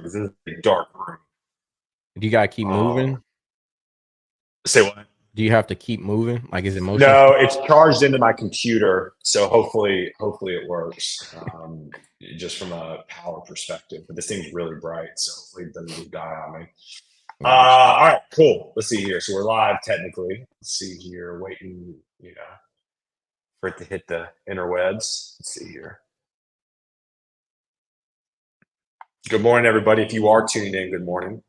because this is a dark room. Do you gotta keep moving? Say what? Do you have to keep moving? Like, is it motion? No, it's charged into my computer, so hopefully it works. Just from a power perspective, but this thing's really bright, so hopefully it doesn't die on me. All right, cool. Let's see here. So we're live technically. Let's see here. Waiting, for it to hit the interwebs. Let's see here. Good morning, everybody. If you are tuning in, good morning.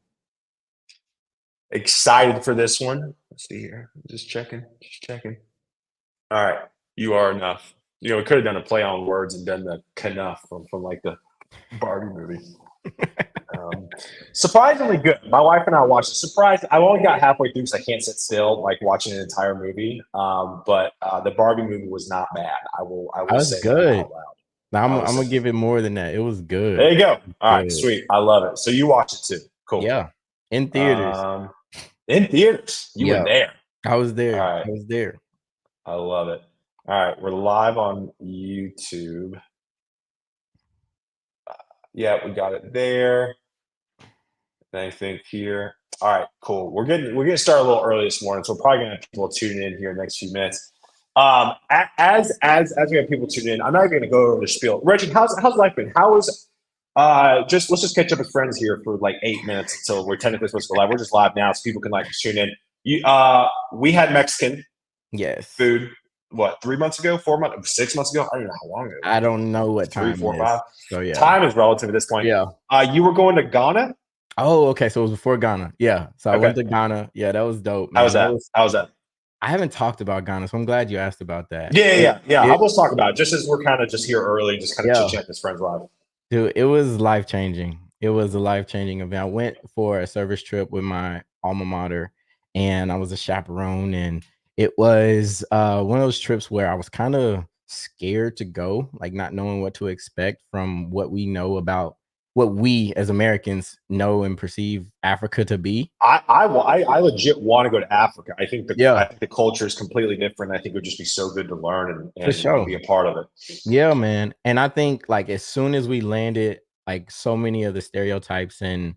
Excited for this one. Let's see here. Just checking. All right. You are enough. We could have done a play on words and done the knuff from like the Barbie movie. Surprisingly good. My wife and I watched it. I only got halfway through because I can't sit still, like watching an entire movie. But the Barbie movie was not bad. I will say good. that out loud. Now I'm gonna give it more than that. It was good. There you go. All right, sweet. I love it. So you watched it too. Cool. Yeah, in theaters. In theaters. You were there. I was there. All right. I was there. I love it. All right, we're live on YouTube. Yeah, we got it there. I think here. All right, cool. We're getting started a little early this morning, so we're probably gonna have people tuning in here in the next few minutes. As we have people tuning in, I'm not gonna go over the spiel. Reggie, how's life been? Let's just catch up as friends here for like 8 minutes until we're technically supposed to go live. We're just live now, so people can tune in. We had Mexican food. What, 3 months ago, 4 months, 6 months ago? I don't know how long ago. I don't know what time. 3, 4, 5. So yeah, time is relative at this point. Yeah. You were going to Ghana. Oh, okay. So it was before Ghana. Yeah. So I went to Ghana. Yeah, that was dope. Man. How was that? I haven't talked about Ghana, so I'm glad you asked about that. Yeah. I will talk about it just as we're kind of just here early, just kind of chit-chat as friends live. Dude, it was life-changing. It was a life-changing event. I went for a service trip with my alma mater, and I was a chaperone, and it was one of those trips where I was kind of scared to go, like not knowing what to expect from what we know about what we as Americans know and perceive Africa to be. I legit want to go to Africa. I think the culture is completely different. I think it would just be so good to learn and be a part of it. Yeah, man. And I think like as soon as we landed, like so many of the stereotypes and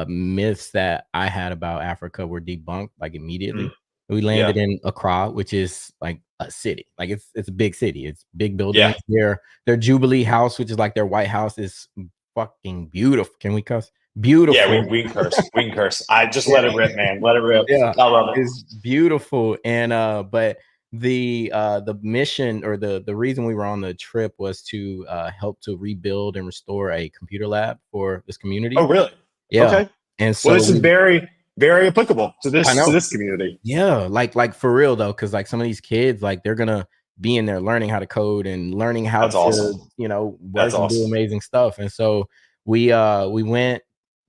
myths that I had about Africa were debunked like immediately. We landed in Accra, which is like a city. Like it's a big city. It's big buildings. Their Jubilee House, which is like their White House, is fucking beautiful. Can we cuss? Beautiful. Yeah, we can curse. We can curse. I just let it rip, man. Let it rip. Yeah, I love it. It's beautiful. And but the mission or the reason we were on the trip was to help to rebuild and restore a computer lab for this community. Oh, really? Yeah. Okay. And so this is very, very applicable to this community. Yeah, like for real though, because like some of these kids, like they're gonna be in there learning how to code and learning how to work and do amazing stuff. And so we went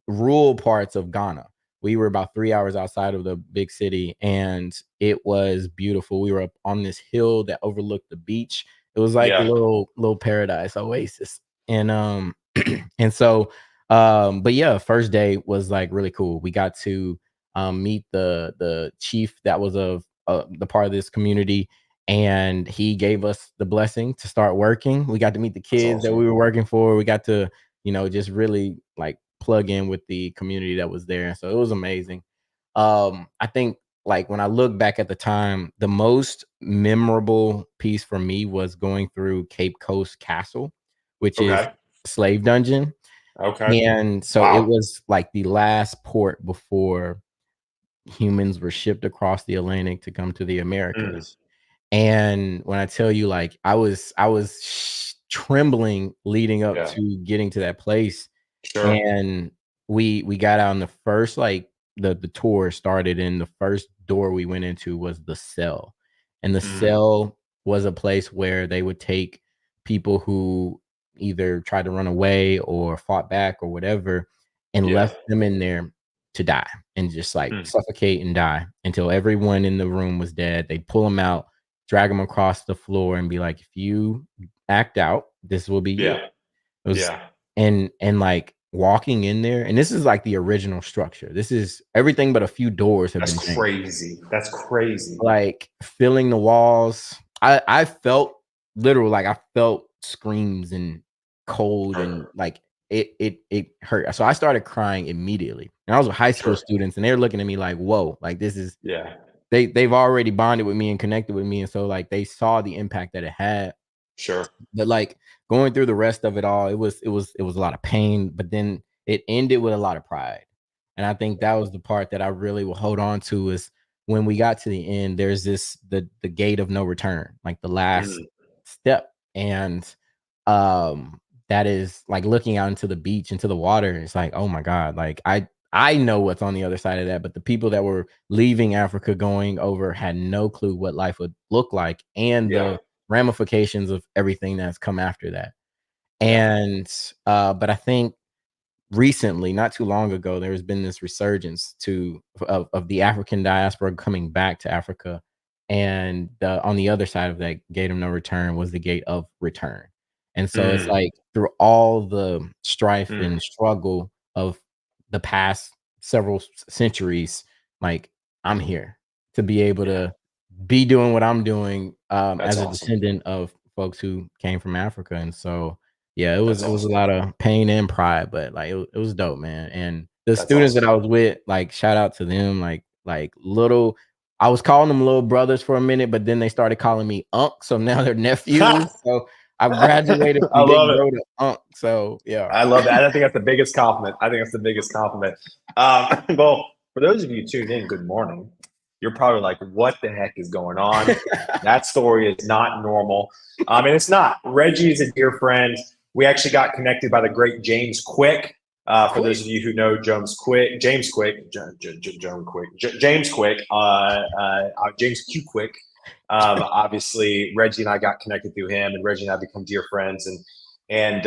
rural parts of Ghana. We were about 3 hours outside of the big city, and it was beautiful. We were up on this hill that overlooked the beach. It was like a little paradise oasis. And and so but yeah, first day was like really cool. We got to meet the chief that was of the part of this community, and he gave us the blessing to start working. We got to meet the kids that we were working for. We got to just really like plug in with the community that was there. So it was amazing. I think like when I look back at the time, the most memorable piece for me was going through Cape Coast Castle, which is a slave dungeon. Okay. And so it was like the last port before humans were shipped across the Atlantic to come to the Americas. And when I tell you, like I was trembling leading up to getting to that place. Sure. And we got out on the first, like the tour started, and the first door we went into was the cell. And the cell was a place where they would take people who either tried to run away or fought back or whatever, and left them in there to die and just like suffocate and die until everyone in the room was dead. They'd pull them out, drag them across the floor, and be like, if you act out, this will be you. It was, and like walking in there, and this is like the original structure. This is everything but a few doors have been changed. Crazy. That's crazy. Like filling the walls. I felt literal, like I felt screams and cold and like it hurt. So I started crying immediately. And I was with high school students, and they were looking at me like, whoa, like this is they've already bonded with me and connected with me. And so like they saw the impact that it had. Sure. But like going through the rest of it all, it was a lot of pain, but then it ended with a lot of pride. And I think that was the part that I really will hold on to, is when we got to the end, there's the gate of no return, like the last step. And that is like looking out into the beach, into the water. It's like, oh my God, like I know what's on the other side of that, but the people that were leaving Africa going over had no clue what life would look like, and the ramifications of everything that's come after that. And but I think recently, not too long ago, there's been this resurgence of the African diaspora coming back to Africa, and on the other side of that gate of no return was the gate of return. And so it's like, through all the strife and struggle of the past several centuries, like I'm here to be able to be doing what I'm doing as a descendant of folks who came from Africa. And so it was a lot of pain and pride, but like it was dope, man. And the students that I was with, like, shout out to them, like little, I was calling them little brothers for a minute, but then they started calling me Unc, so now they're nephews. So I've graduated from Big Bro to Unc. So I love that. I think that's the biggest compliment. Well, for those of you tuned in, good morning. You're probably like, what the heck is going on? That story is not normal. And it's not. Reggie is a dear friend. We actually got connected by the great James Quick. For those of you who know James Quick, James Q Quick. Obviously, Reggie and I got connected through him, and Reggie and I become dear friends. And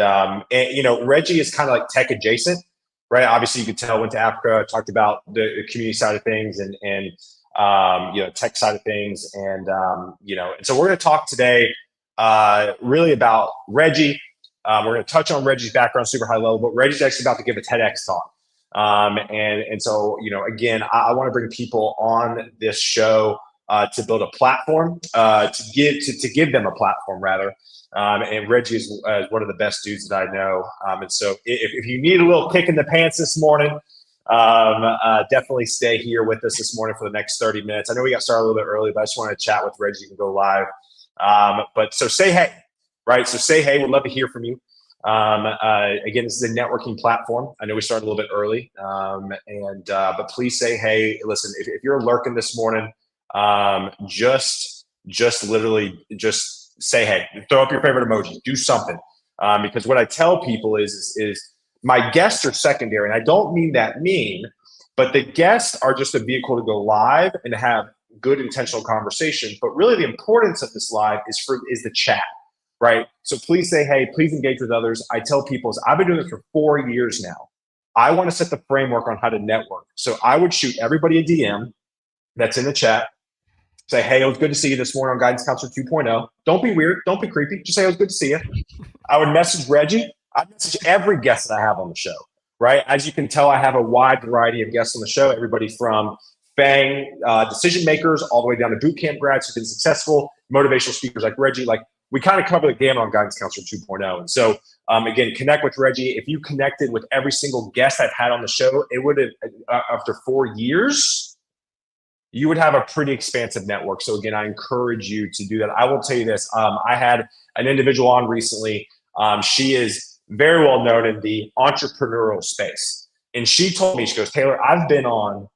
you know, Reggie is kind of like tech adjacent, right? Obviously, you could tell, went to Africa, talked about the community side of things, and you know, tech side of things, and you know, and so we're going to talk today really about Reggie. We're going to touch on Reggie's background, super high level, but Reggie's actually about to give a TEDx talk. And so, you know, again, I want to bring people on this show to build a platform, to give them a platform rather. And Reggie is one of the best dudes that I know. And so if you need a little kick in the pants this morning, definitely stay here with us this morning for the next 30 minutes. I know we got started a little bit early, but I just wanted to chat with Reggie. You can go live. But so say hey. Right. So say hey, we'd love to hear from you. Again, this is a networking platform. I know we started a little bit early. But please say hey. Listen, if you're lurking this morning, just literally just say hey. Throw up your favorite emoji. Do something. Because what I tell people is my guests are secondary. And I don't mean that mean, but the guests are just a vehicle to go live and have good intentional conversation. But really the importance of this live is the chat. Right. So please say, hey, please engage with others. I tell people, I've been doing this for 4 years now. I want to set the framework on how to network. So I would shoot everybody a DM that's in the chat. Say, hey, it was good to see you this morning on Guidance Counselor 2.0. Don't be weird. Don't be creepy. Just say it was good to see you. I would message Reggie. I'd message every guest that I have on the show. Right. As you can tell, I have a wide variety of guests on the show. Everybody from FANG decision makers all the way down to boot camp grads who've been successful, motivational speakers like Reggie. Like, we kind of cover the gamut on Guidance Counselor 2.0. And so, again, connect with Reggie. If you connected with every single guest I've had on the show, it would have, after 4 years, you would have a pretty expansive network. So, again, I encourage you to do that. I will tell you this. I had an individual on recently. She is very well known in the entrepreneurial space. And she told me, she goes, Taylor, I've been on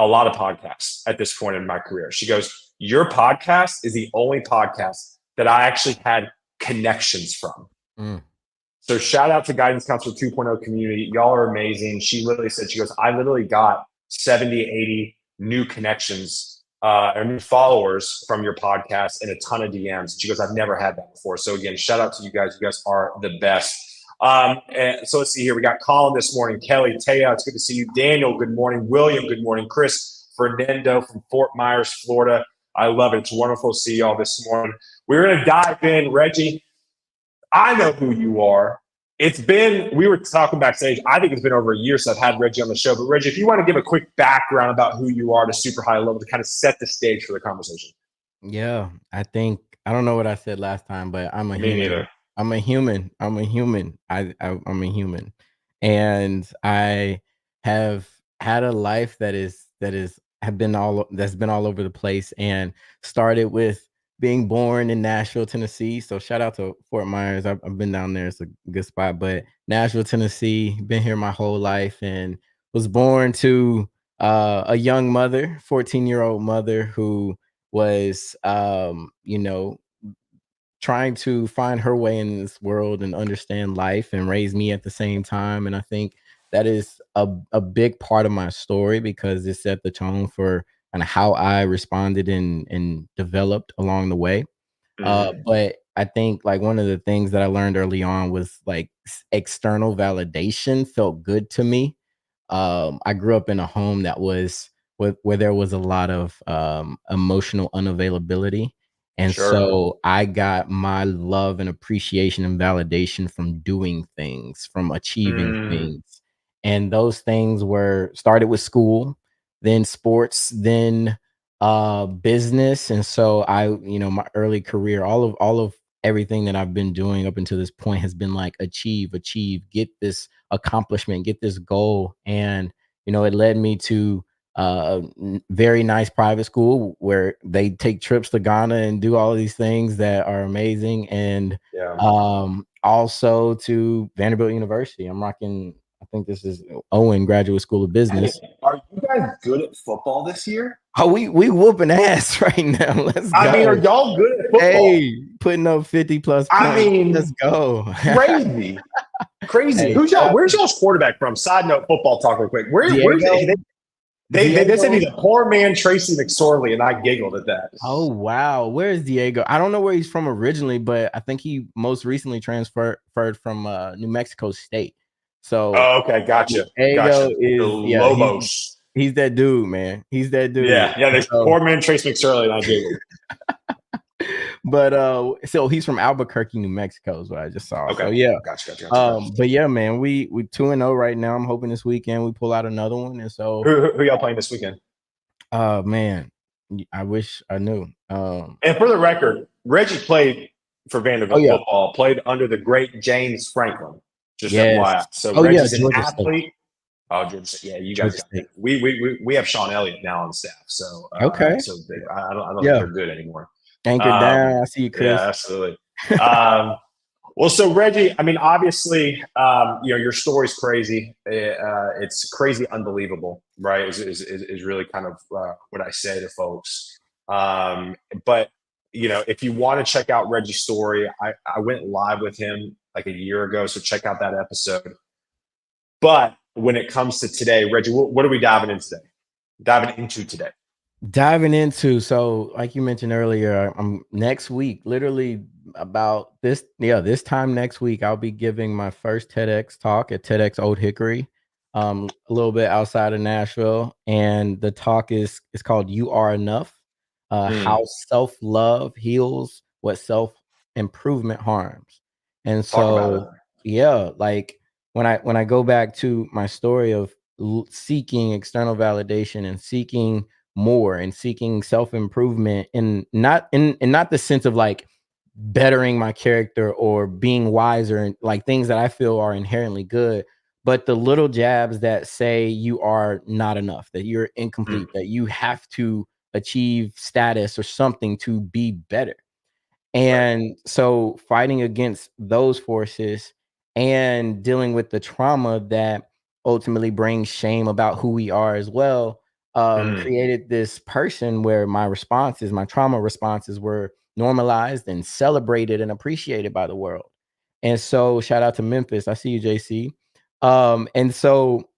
a lot of podcasts at this point in my career. She goes, your podcast is the only podcast that I actually had connections from. So shout out to Guidance Counselor 2.0 community. Y'all are amazing. She literally said, she goes, I literally got 70, 80 new connections or new followers from your podcast and a ton of DMs. She goes, I've never had that before. So again, shout out to you guys. You guys are the best. And so let's see here. We got Colin this morning. Kelly, Taya, it's good to see you. Daniel, good morning. William, good morning. Chris Fernando from Fort Myers, Florida. I love it. It's wonderful to see y'all this morning. We're going to dive in. Reggie, I know who you are. We were talking backstage. I think it's been over a year since I've had Reggie on the show. But Reggie, if you want to give a quick background about who you are to super high level to kind of set the stage for the conversation. Yeah, I don't know what I said last time, but I'm a human I'm a human. I'm a human. I'm a human, and I have had a life that is have been all that's been all over the place, and started with being born in Nashville, Tennessee. So shout out to Fort Myers. I've been down there. It's a good spot, but Nashville, Tennessee. Been here my whole life, and was born to a young mother, 14-year-old mother who was, trying to find her way in this world and understand life and raise me at the same time. And I think that is a big part of my story because it set the tone for kind of how I responded and developed along the way. But I think like one of the things that I learned early on was like external validation felt good to me. I grew up in a home that was where there was a lot of emotional unavailability. And Sure. so I got my love and appreciation and validation from doing things, from achieving things. And those things were started with school, then sports, then business. And so my early career, all of everything that I've been doing up until this point has been like achieve, get this accomplishment, get this goal. And it led me to very nice private school where they take trips to Ghana and do all of these things that are amazing. And also to Vanderbilt University. I'm rocking, I think this is Owen Graduate School of Business. Hey, are you guys good at football this year? Oh, we whooping ass right now. Let's go. I mean, are y'all good at football? Hey, putting up 50+ points. I mean, let's go. Crazy. Hey, where's y'all's quarterback from? Side note, football talk real quick. Where's they said he's a poor man, Tracy McSorley, and I giggled at that. Oh wow, where's Diego? I don't know where he's from originally, but I think he most recently transferred from New Mexico State. So okay, gotcha. Diego is Lobos. He's that dude, man. He's that dude. Yeah. There's poor man Trace McSorley, and I giggled. But so he's from Albuquerque, New Mexico, is what I just saw. Okay. So yeah. Gotcha. But yeah, man, we 2-0 right now. I'm hoping this weekend we pull out another one. And so who y'all playing this weekend? Man, I wish I knew. And for the record, Reggie played for Vanderbilt football, played under the great James Franklin. Just FYI. So Reggie's an athlete. State. Oh, Georgia State. Yeah, you guys. We have Sean Elliott now on staff. So okay. So I don't think they're good anymore. Anchor down. I see you, Chris. Yeah, absolutely. Well, so Reggie, I mean, obviously, your story's crazy. It's crazy, unbelievable, right? Is really kind of what I say to folks. But if you want to check out Reggie's story, I went live with him like a year ago, so check out that episode. But when it comes to today, Reggie, what are we diving into today? So like you mentioned earlier, I'm next week, literally about this time next week, I'll be giving my first TEDx talk at TEDx Old Hickory, a little bit outside of Nashville. And the talk is called You Are Enough, how self-love heals what self-improvement harms. And so, like when I go back to my story of seeking external validation and seeking more and seeking self-improvement and not the sense of like bettering my character or being wiser and like things that I feel are inherently good, but the little jabs that say you are not enough, that you're incomplete, that you have to achieve status or something to be better. And so fighting against those forces and dealing with the trauma that ultimately brings shame about who we are as well, created this person where my trauma responses were normalized and celebrated and appreciated by the world. And so shout out to Memphis. I see you, JC. And so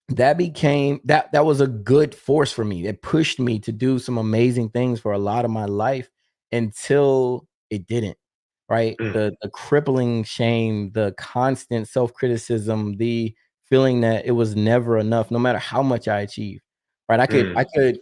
that became that was a good force for me. It pushed me to do some amazing things for a lot of my life until it didn't. Right. The crippling shame, the constant self-criticism, the feeling that it was never enough, no matter how much I achieved. Right. I could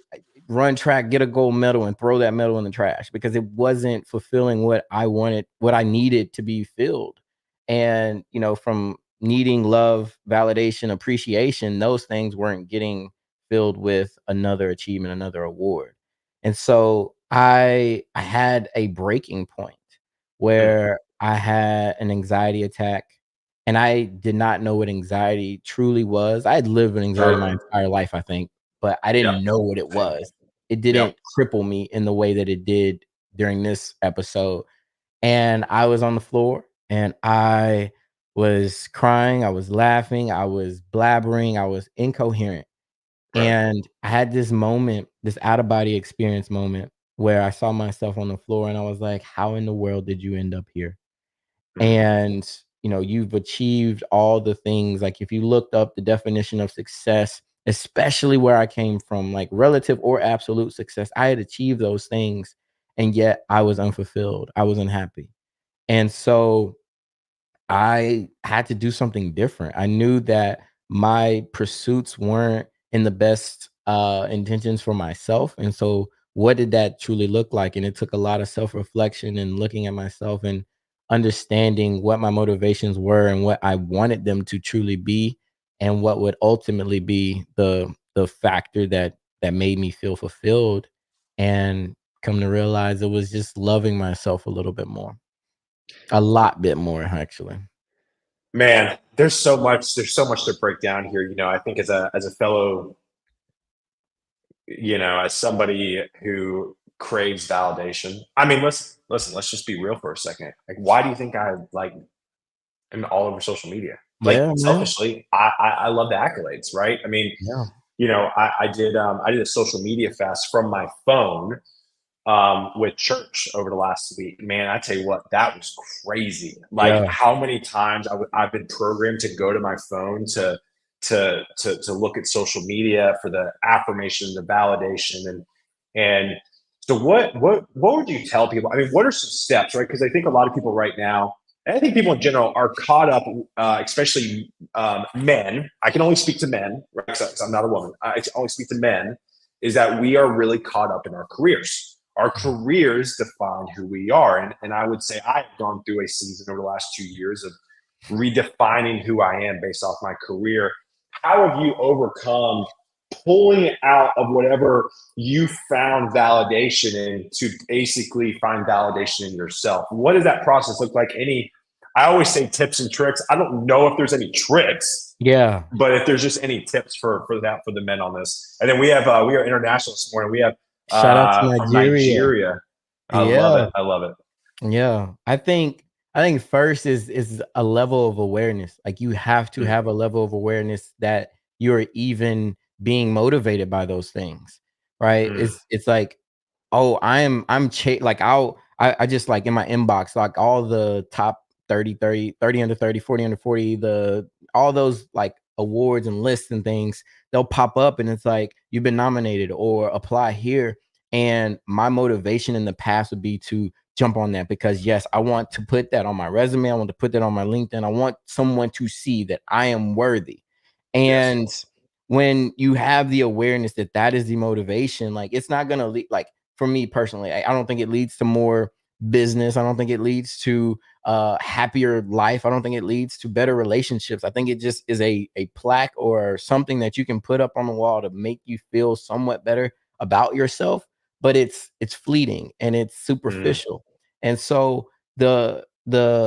run track, get a gold medal, and throw that medal in the trash because it wasn't fulfilling what I wanted, what I needed to be filled. And, from needing love, validation, appreciation, those things weren't getting filled with another achievement, another award. And so I had a breaking point where I had an anxiety attack, and I did not know what anxiety truly was. I had lived with anxiety my entire life, I think, but I didn't know what it was. It didn't cripple me in the way that it did during this episode. And I was on the floor and I was crying, I was laughing, I was blabbering, I was incoherent. Right. And I had this moment, this out of body experience moment where I saw myself on the floor and I was like, how in the world did you end up here? And, you know, you've achieved all the things. Like, if you looked up the definition of success, especially where I came from, like relative or absolute success, I had achieved those things. And yet I was unfulfilled. I was unhappy. And so I had to do something different. I knew that my pursuits weren't in the best intentions for myself. And so what did that truly look like? And it took a lot of self-reflection and looking at myself and understanding what my motivations were and what I wanted them to truly be, and what would ultimately be the factor that made me feel fulfilled, and come to realize it was just loving myself a little bit more. A lot bit more, actually. Man, there's so much to break down here. You know, I think as a fellow, you know, as somebody who craves validation. I mean, let's just be real for a second. Like, why do you think I like am all over social media? Like, Yeah, man. selfishly, I love the accolades, right? I mean, Yeah. you know, I did a social media fast from my phone with church over the last week. Man, I tell you what, that was crazy. Like, how many times I've been programmed to go to my phone to look at social media for the affirmation, the validation, and so what would you tell people? I mean, what are some steps, right? Because I think a lot of people right now, and I think people in general, are caught up, especially men. I can only speak to men, right? Because I'm not a woman. I can only speak to men. Is that we are really caught up in our careers. Our careers define who we are. And I would say I've gone through a season over the last 2 years of redefining who I am based off my career. How have you overcome pulling out of whatever you found validation in to basically find validation in yourself? What does that process look like? I always say tips and tricks. I don't know if there's any tricks. Yeah. But if there's just any tips for the men on this. And then we are international this morning. We have shout out to Nigeria. Love it. I love it. Yeah. I think first is a level of awareness. Like, you have to have a level of awareness that you're even being motivated by those things. Right. It's like, oh, I'm like, I just, like, in my inbox, like all the top 30 under 30, 40 under 40, all those like awards and lists and things, they'll pop up and it's like, you've been nominated or apply here. And my motivation in the past would be to jump on that because, yes, I want to put that on my resume. I want to put that on my LinkedIn. I want someone to see that I am worthy. And when you have the awareness that that is the motivation, like, it's not going to lead, like, for me personally, I don't think it leads to more business. I don't think it leads to happier life. I don't think it leads to better relationships. I think it just is a plaque or something that you can put up on the wall to make you feel somewhat better about yourself, but it's fleeting and it's superficial. And so the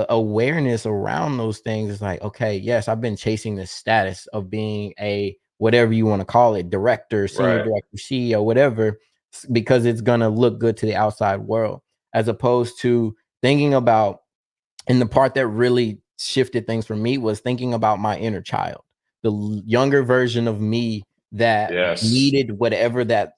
awareness around those things is like, okay, yes, I've been chasing this status of being a whatever you want to call it, director, senior director, CEO, whatever, because it's gonna look good to the outside world, as opposed to thinking about, and the part that really shifted things for me was thinking about my inner child, the younger version of me that needed whatever that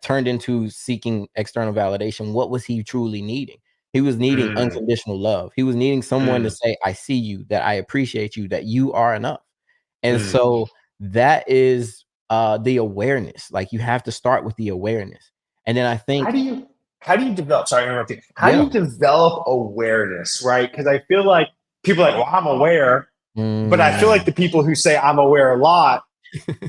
turned into seeking external validation. What was he truly needing? He was needing unconditional love. He was needing someone to say, I see you, that I appreciate you, that you are enough. And so that is the awareness. Like, you have to start with the awareness. And then I think, how do you develop? Sorry, interrupting. How do you develop awareness, right? Because I feel like people are like, well, I'm aware, but I feel like the people who say I'm aware a lot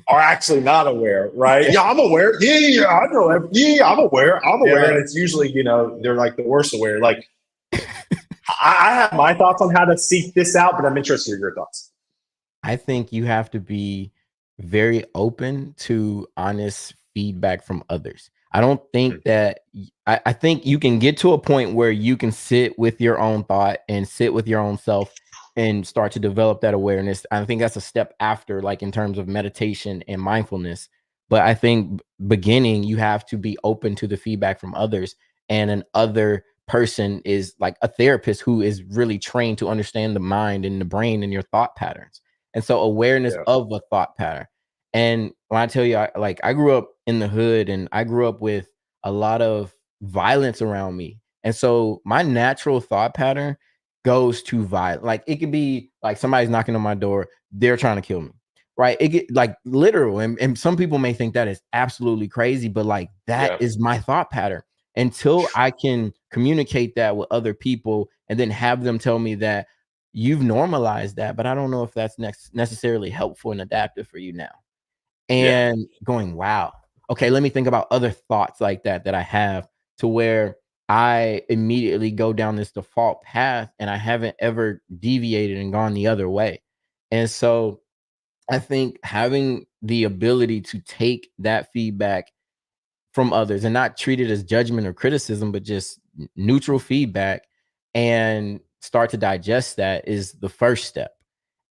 are actually not aware, right? Yeah, I'm aware. Yeah, I know. Yeah, I'm aware. I'm aware, and it's usually, you know, they're like the worst aware. Like, I have my thoughts on how to seek this out, but I'm interested in your thoughts. I think you have to be very open to honest feedback from others. I don't think that I think you can get to a point where you can sit with your own thought and sit with your own self and start to develop that awareness. I think that's a step after, like in terms of meditation and mindfulness. But I think beginning, you have to be open to the feedback from others, and an other person is like a therapist who is really trained to understand the mind and the brain and your thought patterns. And so awareness of a thought pattern. And when I tell you, I grew up in the hood, and I grew up with a lot of violence around me. And so my natural thought pattern goes to violence. Like it could be like somebody's knocking on my door, they're trying to kill me. Right. It get like literal. And some people may think that is absolutely crazy, but like that is my thought pattern. Until I can communicate that with other people and then have them tell me that you've normalized that, but I don't know if that's necessarily helpful and adaptive for you now. And going, wow, okay, let me think about other thoughts like that I have, to where I immediately go down this default path and I haven't ever deviated and gone the other way. And so I think having the ability to take that feedback from others and not treat it as judgment or criticism, but just neutral feedback, and start to digest that is the first step.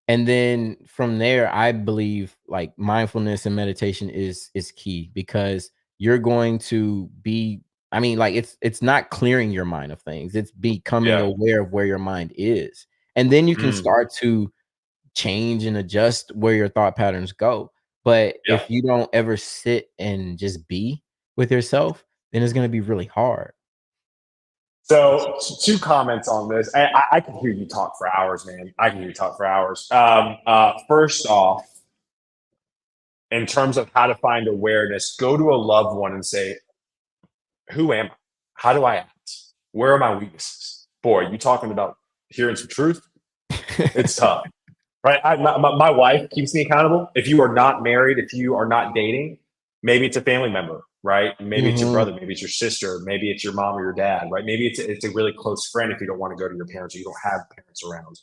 And then from there, I believe like mindfulness and meditation is key, because you're going to be, I mean, like it's not clearing your mind of things, it's becoming aware of where your mind is. And then you can start to change and adjust where your thought patterns go. But if you don't ever sit and just be with yourself, then it's going to be really hard. So, two comments on this. I can hear you talk for hours, man. I can hear you talk for hours. First off, in terms of how to find awareness, go to a loved one and say, who am I? How do I act? Where are my weaknesses? Boy, you talking about hearing some truth? It's tough, right? My wife keeps me accountable. If you are not married, if you are not dating, maybe it's a family member, right? Maybe it's your brother, maybe it's your sister, maybe it's your mom or your dad, right? Maybe it's a really close friend if you don't want to go to your parents or you don't have parents around,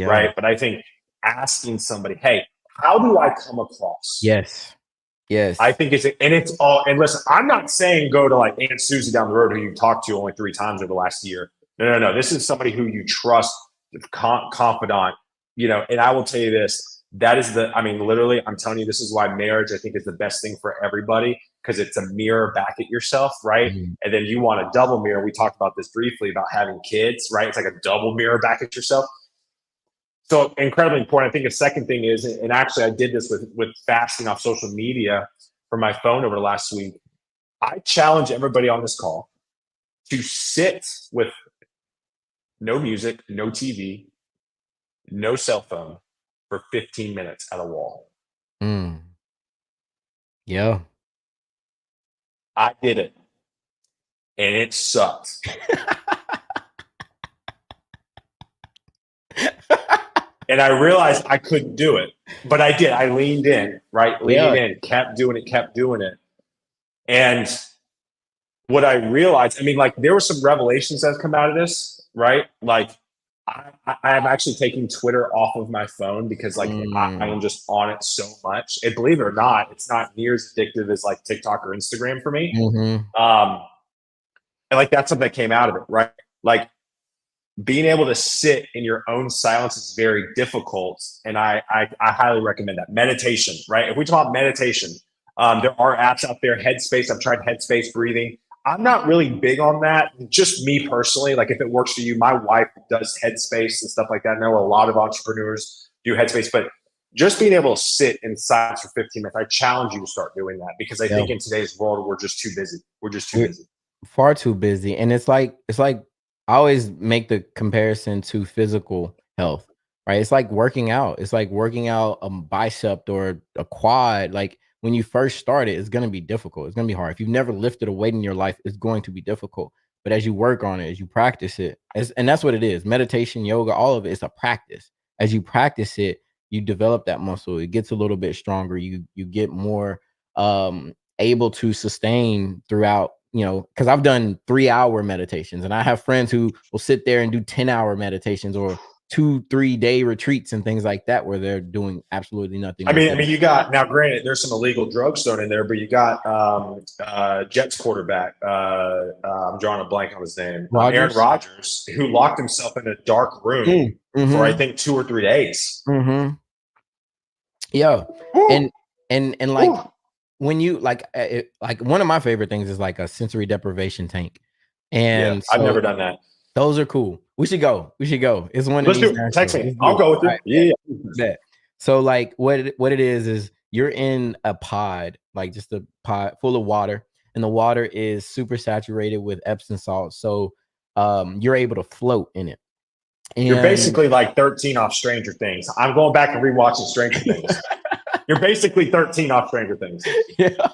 right? But I think asking somebody, hey, how do I come across? Yes. I think it's all, and listen, I'm not saying go to like Aunt Susie down the road who you talked to only 3 times over the last year. No. This is somebody who you trust, confidant, and I will tell you this. That is literally, I'm telling you, this is why marriage, I think, is the best thing for everybody, because it's a mirror back at yourself, right? And then you want a double mirror. We talked about this briefly about having kids, right? It's like a double mirror back at yourself. So incredibly important. I think the second thing is, and actually I did this with fasting off social media from my phone over the last week. I challenge everybody on this call to sit with no music, no TV, no cell phone for 15 minutes at a wall. Yeah. I did it, and it sucked. And I realized I couldn't do it, but I did. I leaned in, right? Leaned in, kept doing it. And what I realized, there were some revelations that have come out of this, right? Like, I am actually taking Twitter off of my phone because I am just on it so much. And believe it or not, it's not near as addictive as like TikTok or Instagram for me. And like that's something that came out of it, right? Like being able to sit in your own silence is very difficult. And I highly recommend that. Meditation, right? If we talk about meditation, there are apps out there, Headspace. I've tried Headspace breathing. I'm not really big on that. Just me personally, like if it works for you, my wife does Headspace and stuff like that. I know a lot of entrepreneurs do Headspace, but just being able to sit in silence for 15 minutes, I challenge you to start doing that, because I think in today's world, we're just too busy. We're just too busy. Far too busy. And it's like I always make the comparison to physical health, right? It's like working out. It's like working out a bicep or a quad. Like when you first start it, it's going to be difficult. It's going to be hard. If you've never lifted a weight in your life, it's going to be difficult. But as you work on it, as you practice it, and that's what it is. Meditation, yoga, all of it is a practice. As you practice it, you develop that muscle. It gets a little bit stronger. You get more able to sustain throughout, because I've done 3-hour meditations, and I have friends who will sit there and do 10-hour meditations or 2-3 day retreats and things like that where they're doing absolutely nothing. I mean, you got, now granted, there's some illegal drugs thrown in there, but you got Jets quarterback. I'm drawing a blank on his name. Aaron Rodgers, who locked himself in a dark room for I think 2 or 3 days. Yeah, and like when you like one of my favorite things is like a sensory deprivation tank, and I've never done that. Those are cool. We should go. It's one. Let's do it. Text me. I'll go with you. Right. Yeah. So like what it is you're in a pod, like just a pod full of water, and the water is super saturated with Epsom salt. So you're able to float in it. And you're basically like 13 off Stranger Things. I'm going back and rewatching Stranger Things. You're basically 13 off Stranger Things. Yeah.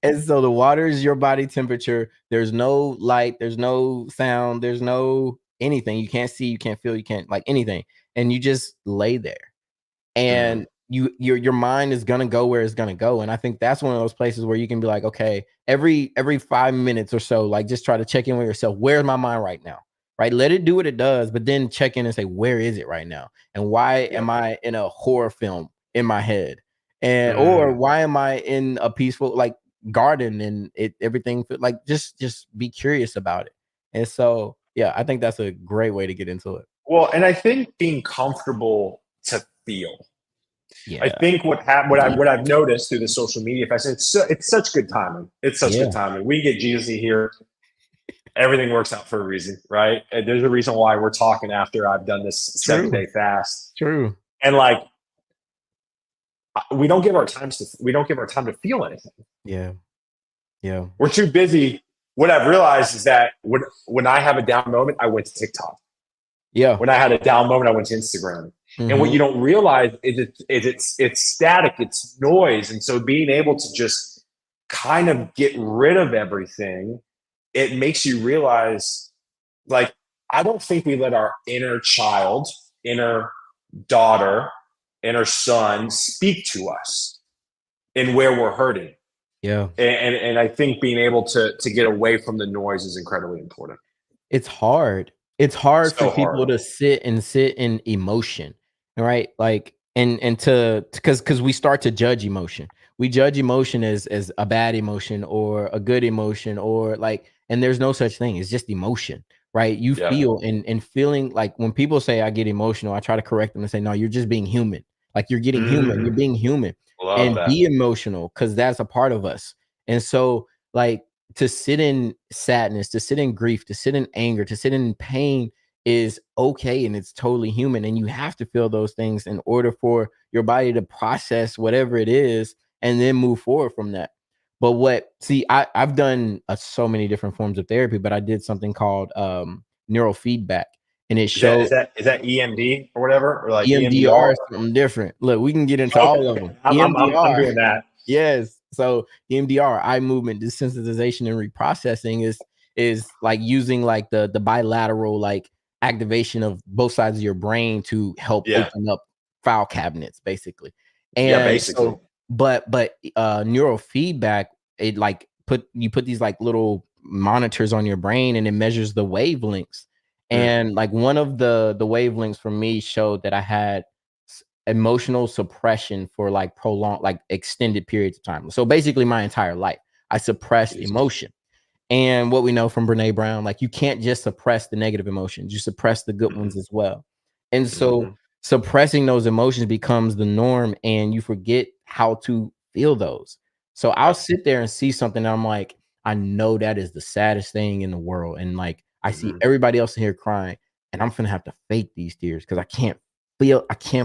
And so the water is your body temperature. There's no light, there's no sound, there's no anything. You can't see, you can't feel, you can't like anything. And you just lay there. And your mind is gonna go where it's gonna go. And I think that's one of those places where you can be like, okay, every 5 minutes or so, like just try to check in with yourself. Where's my mind right now? Right? Let it do what it does, but then check in and say, where is it right now? And why am I in a horror film in my head? And or why am I in a peaceful like garden and everything like just be curious about it. And so I think that's a great way to get into it. Well, and I think being comfortable to feel. I think what I've noticed through the social media, if I say it's such good timing. It's such good timing. We get Jesus here. Everything works out for a reason, right? And there's a reason why we're talking after I've done this 7-day fast. True. And like we don't give our time to feel anything. Yeah. We're too busy. What I've realized is that when I have a down moment, I went to TikTok. Yeah. When I had a down moment, I went to Instagram. And what you don't realize is it's static, it's noise. And so being able to just kind of get rid of everything, it makes you realize, like, I don't think we let our inner child, inner daughter, inner son speak to us in where we're hurting. Yeah. And I think being able to get away from the noise is incredibly important. It's hard. It's hard for people to sit in emotion, right? Like, and because we start to judge emotion. We judge emotion as a bad emotion or a good emotion or like, and there's no such thing. It's just emotion, right? You feel and feeling like when people say I get emotional, I try to correct them and say, no, you're just being human. Like you're getting human. You're being human. Be emotional because that's a part of us. And so like to sit in sadness, to sit in grief, to sit in anger, to sit in pain is okay. And it's totally human. And you have to feel those things in order for your body to process whatever it is and then move forward from that. But I've done so many different forms of therapy, but I did something called neurofeedback. And it shows is that EMD or whatever, or like EMDR is something different. Look, we can get into all of them. EMDR, I'm doing that. Yes. So EMDR, eye movement desensitization and reprocessing is like using like the bilateral like activation of both sides of your brain to help open up file cabinets, basically. And basically. So, but neurofeedback, it like you put these like little monitors on your brain and it measures the wavelengths. And like one of the wavelengths for me showed that I had emotional suppression for like prolonged, like extended periods of time. So basically my entire life, I suppressed emotion. And what we know from Brené Brown, like you can't just suppress the negative emotions, you suppress the good ones as well. And so suppressing those emotions becomes the norm and you forget how to feel those. So I'll sit there and see something and I'm like, I know that is the saddest thing in the world. And like, I see everybody else in here crying and I'm gonna have to fake these tears because I can't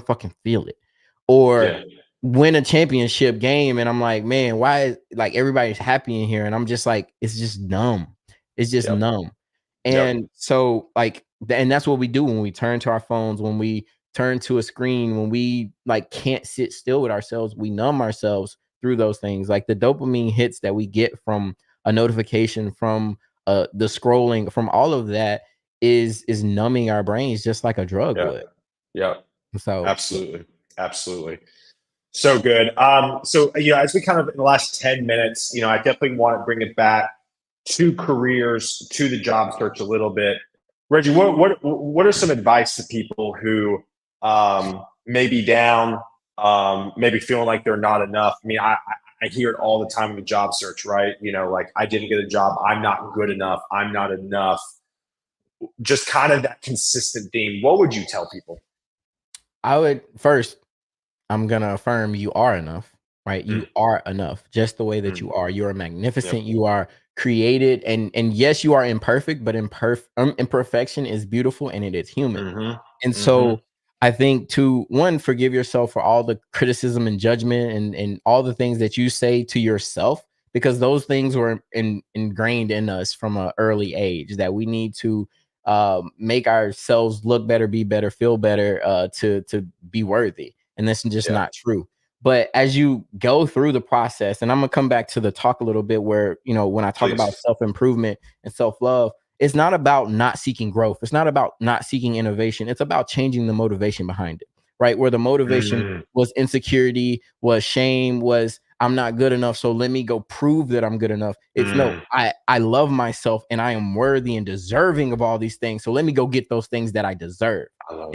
fucking feel it. Or win a championship game and I'm like, man, why is like everybody's happy in here? And I'm just like, it's just numb. It's just numb. And so like, and that's what we do when we turn to our phones, when we turn to a screen, when we like can't sit still with ourselves, we numb ourselves through those things. Like the dopamine hits that we get from a notification, from the scrolling, from all of that is numbing our brains just like a drug would. Yeah. So absolutely. So good. So as we kind of in the last 10 minutes, I definitely want to bring it back to careers, to the job search a little bit. Reggie, what are some advice to people who may be down, maybe feeling like they're not enough? I mean, I hear it all the time in the job search, right? You know, like I didn't get a job, I'm not good enough, I'm not enough. Just kind of that consistent theme. What would you tell people? I would first, I'm gonna affirm you are enough, right? You are enough, just the way that you are. You are magnificent. Yep. You are created, and yes, you are imperfect, but imperfection is beautiful and it is human. And so I think to one, forgive yourself for all the criticism and judgment and all the things that you say to yourself, because those things were ingrained in us from an early age, that we need to make ourselves look better, be better, feel better, to be worthy. And this is just not true. But as you go through the process, and I'm gonna come back to the talk a little bit where, you know, when I talk about self-improvement and self-love, it's not about not seeking growth. It's not about not seeking innovation. It's about changing the motivation behind it, right? Where the motivation was insecurity, was shame, was I'm not good enough, so let me go prove that I'm good enough. It's no, I love myself and I am worthy and deserving of all these things. So let me go get those things that I deserve.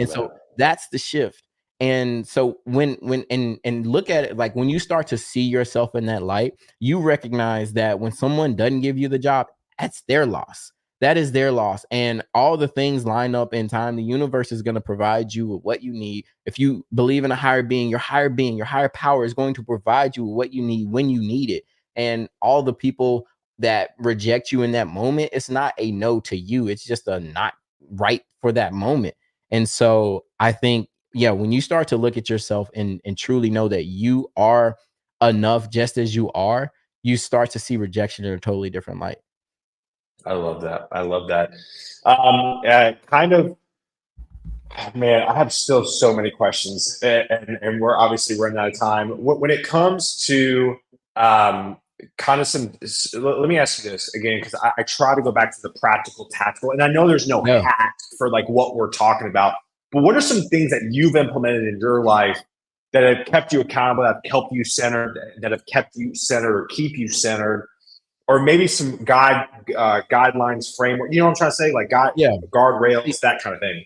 So that's the shift. And so when look at it, like when you start to see yourself in that light, you recognize that when someone doesn't give you the job, that's their loss. That is their loss. And all the things line up in time. The universe is going to provide you with what you need. If you believe in a higher being, your higher power is going to provide you with what you need when you need it. And all the people that reject you in that moment, it's not a no to you. It's just a not right for that moment. And so I think, yeah, when you start to look at yourself and truly know that you are enough just as you are, you start to see rejection in a totally different light. I love that. I love that. Kind of, man, I have still so many questions, and we're obviously running out of time. When it comes to kind of some, let me ask you this again, because I try to go back to the practical, tactical, and I know there's no hack for like what we're talking about, but what are some things that you've implemented in your life that have kept you accountable, that have helped you centered, that have kept you centered or keep you centered? Or maybe some guidelines, framework. You know what I'm trying to say? Like guardrails, that kind of thing.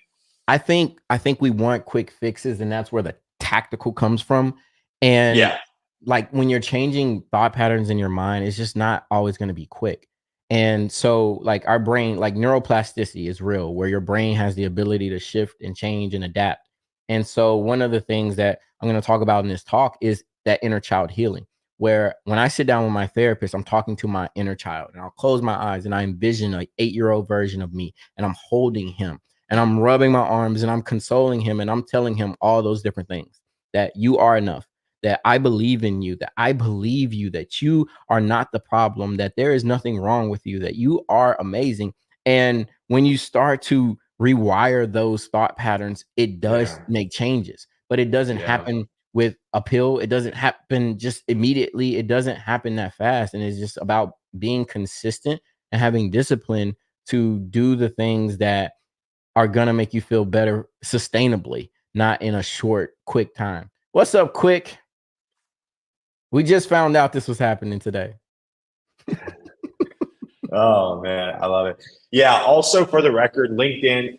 I think we want quick fixes, and that's where the tactical comes from. And like when you're changing thought patterns in your mind, it's just not always going to be quick. And so like our brain, like neuroplasticity is real, where your brain has the ability to shift and change and adapt. And so one of the things that I'm going to talk about in this talk is that inner child healing, where when I sit down with my therapist, I'm talking to my inner child, and I'll close my eyes and I envision an 8-year-old version of me, and I'm holding him and I'm rubbing my arms and I'm consoling him and I'm telling him all those different things, that you are enough, that I believe in you, that I believe you, that you are not the problem, that there is nothing wrong with you, that you are amazing. And when you start to rewire those thought patterns, it does make changes, but it doesn't happen with a pill. It doesn't happen just immediately. It doesn't happen that fast. And it's just about being consistent and having discipline to do the things that are going to make you feel better sustainably, not in a short, quick time. What's up, Quick? We just found out this was happening today. Oh man, I love it. Yeah. Also, for the record, LinkedIn.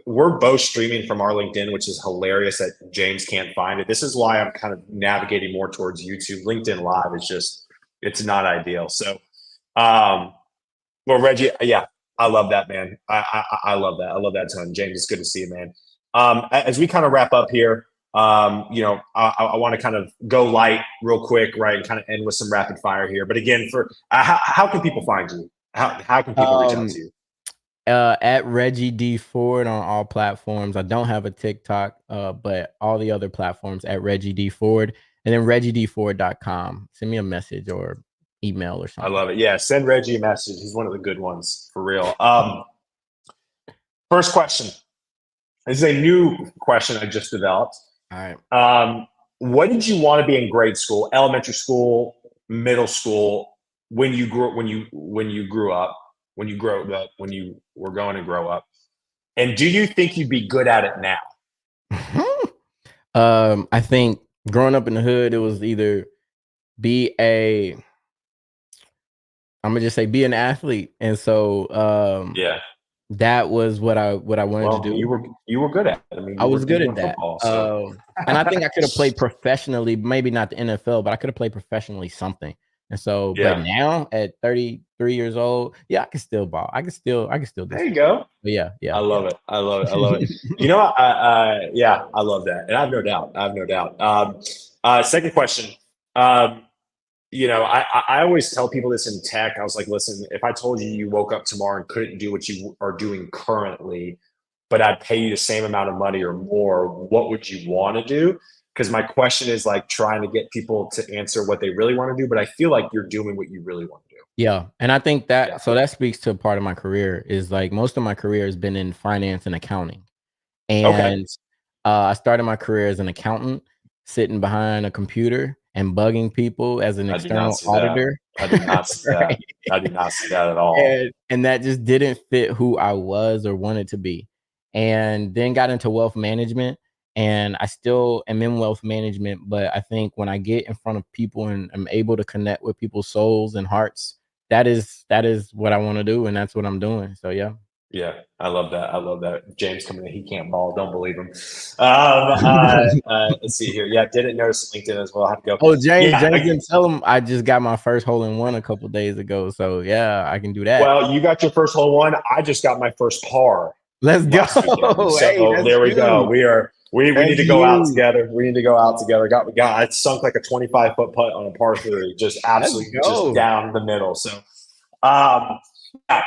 We're both streaming from our LinkedIn, which is hilarious that James can't find it. This is why I'm kind of navigating more towards YouTube. LinkedIn Live is just, it's not ideal. So, well, Reggie, yeah, I love that, man. I love that. I love that ton. James, it's good to see you, man. As we kind of wrap up here, you know, I want to kind of go light real quick, right, and kind of end with some rapid fire here. But again, for how can people find you? How can people reach out to you? At Reggie D Ford on all platforms. I don't have a TikTok, but all the other platforms at Reggie D Ford, and then ReggieDFord.com. Send me a message or email or something. I love it. Yeah, send Reggie a message. He's one of the good ones, for real. First question. This is a new question I just developed. All right. What did you want to be in grade school, elementary school, middle school, when you grew up, when you were going to grow up? And do you think you'd be good at it now? I think growing up in the hood, it was either I'm gonna just say be an athlete. And so That was what I wanted to do. You were good at it. I mean, I was good at that. Football, so. And I think I could have played professionally, maybe not the NFL, but I could have played professionally something. And so, but now at 33 years old, yeah, I can still ball. I can still do. There you go. But yeah. I love it. I love it. You know what? Yeah, I love that, and I have no doubt. Second question. You know, I always tell people this in tech. I was like, listen, if I told you woke up tomorrow and couldn't do what you are doing currently, but I'd pay you the same amount of money or more, what would you want to do? Because my question is like trying to get people to answer what they really want to do, but I feel like you're doing what you really want to do. Yeah. And I think that, so that speaks to part of my career is like most of my career has been in finance and accounting. And I started my career as an accountant, sitting behind a computer and bugging people as an external auditor. I did not see that. I did not see that at all. And that just didn't fit who I was or wanted to be. And then got into wealth management. And I still am in wealth management, but I think when I get in front of people and I'm able to connect with people's souls and hearts, that is what I want to do, and that's what I'm doing. So yeah. Yeah, I love that. James coming in, he can't ball. Don't believe him. Let's see here. Yeah, didn't notice LinkedIn as well. I have to go. Oh, James didn't tell him I just got my first hole in one a couple days ago. So yeah, I can do that. Well, you got your first hole in one. I just got my first par. Let's go. So there we go. We need to go out together. We need to go out together. I sunk like a 25-foot putt on a par 3, just absolutely just down the middle. So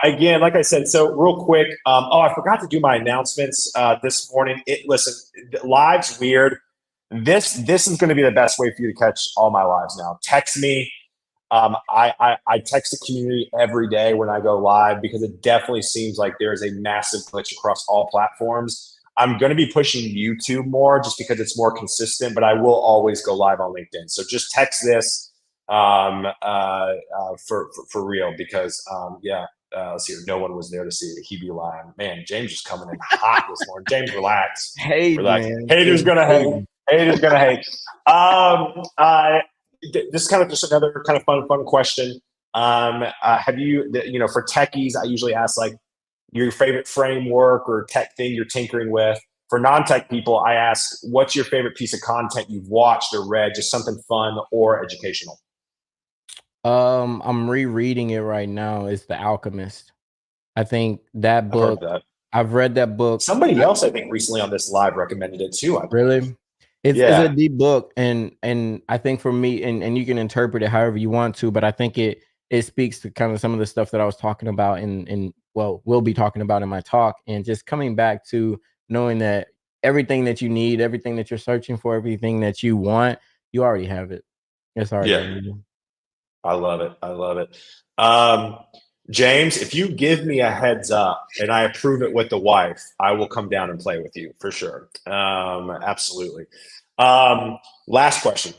again, like I said, so real quick. I forgot to do my announcements this morning. Listen, live's weird. This is going to be the best way for you to catch all my lives now. Text me. I text the community every day when I go live because it definitely seems like there is a massive glitch across all platforms. I'm going to be pushing YouTube more just because it's more consistent, but I will always go live on LinkedIn. So just text this for real because let's see here. No one was there to see it. He be lying. Man, James is coming in hot this morning. James, relax. Hey, relax. Man. Haters gonna hate. Haters gonna hate. This is kind of just another kind of fun question. Have you, for techies, I usually ask like your favorite framework or tech thing you're tinkering with. For non-tech people, I ask, what's your favorite piece of content you've watched or read, just something fun or educational? I'm rereading it right now. It's The Alchemist. I think that book. I've read that book. Somebody else, I think, recently on this live recommended it too. Really? It's a deep book, and I think for me, and you can interpret it however you want to, but I think it speaks to kind of some of the stuff that I was talking about we'll be talking about in my talk, and just coming back to knowing that everything that you need, everything that you're searching for, everything that you want, you already have it. It's already in you. I love it. James, if you give me a heads up and I approve it with the wife, I will come down and play with you for sure. Absolutely. Last question.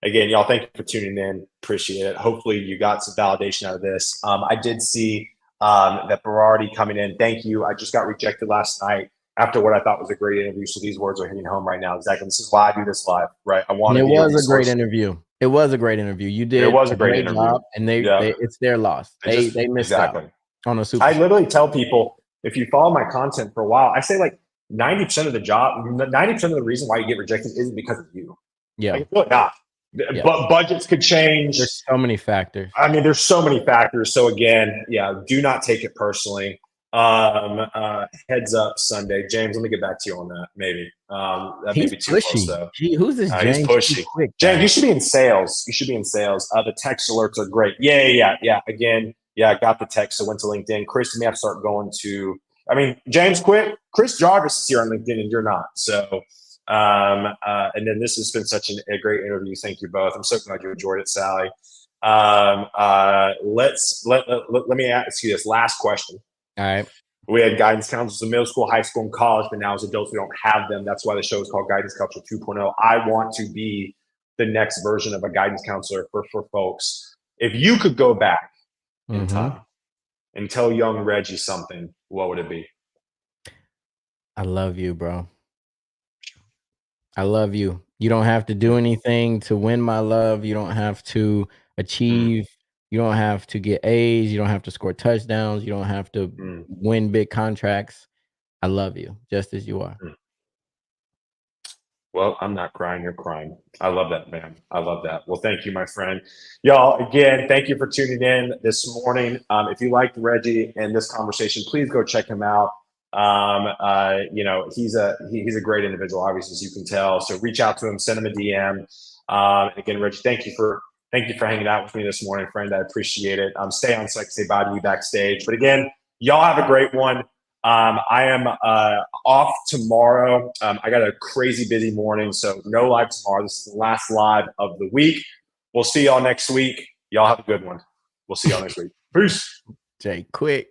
Again, y'all, thank you for tuning in. Appreciate it. Hopefully you got some validation out of this. I did see that Berardi coming in. Thank you. I just got rejected last night after what I thought was a great interview. So these words are hitting home right now. Exactly. This is why I do this live, right? It was a great interview. It was a great interview. You did. It was a great interview. Job, and it's their loss. They missed out on a super. I literally tell people, if you follow my content for a while, I say like 90% of the job, 90% of the reason why you get rejected isn't because of you. Yeah. Like, look, but budgets could change. There's so many factors. I mean, there's so many factors. So again, do not take it personally. Heads up Sunday. James, let me get back to you on that. Maybe. That may be too pushy. Close, though. Who's this James? He's pushy. James, you should be in sales. The text alerts are great. Yeah. Again, I got the text. So went to LinkedIn. Chris, you may have to start going to, James, quit. Chris Jarvis is here on LinkedIn and you're not. So, and then this has been such a great interview. Thank you both. I'm so glad you enjoyed it, Sally. Let me ask you this last question. All right. We had guidance counselors in middle school, high school, and college, but now as adults, we don't have them. That's why the show is called Guidance Counselor 2.0. I want to be the next version of a guidance counselor for folks. If you could go back in time and tell young Reggie something, what would it be? I love you, bro. I love you. You don't have to do anything to win my love. You don't have to achieve You don't have to get A's. You don't have to score touchdowns. You don't have to win big contracts. I love you just as you are. Well, I'm not crying. You're crying. I love that, man. I love that. Well, thank you, my friend. Y'all, again, thank you for tuning in this morning. If you liked Reggie and this conversation, please go check him out. You know, he's a great individual, obviously, as you can tell. So reach out to him, send him a DM. Again, Reggie, thank you for hanging out with me this morning, friend. I appreciate it. Stay on so I can say bye to you backstage. But again, y'all have a great one. I am off tomorrow. I got a crazy busy morning, so no live tomorrow. This is the last live of the week. We'll see y'all next week. Y'all have a good one. We'll see y'all next week. Peace. Jay, quick.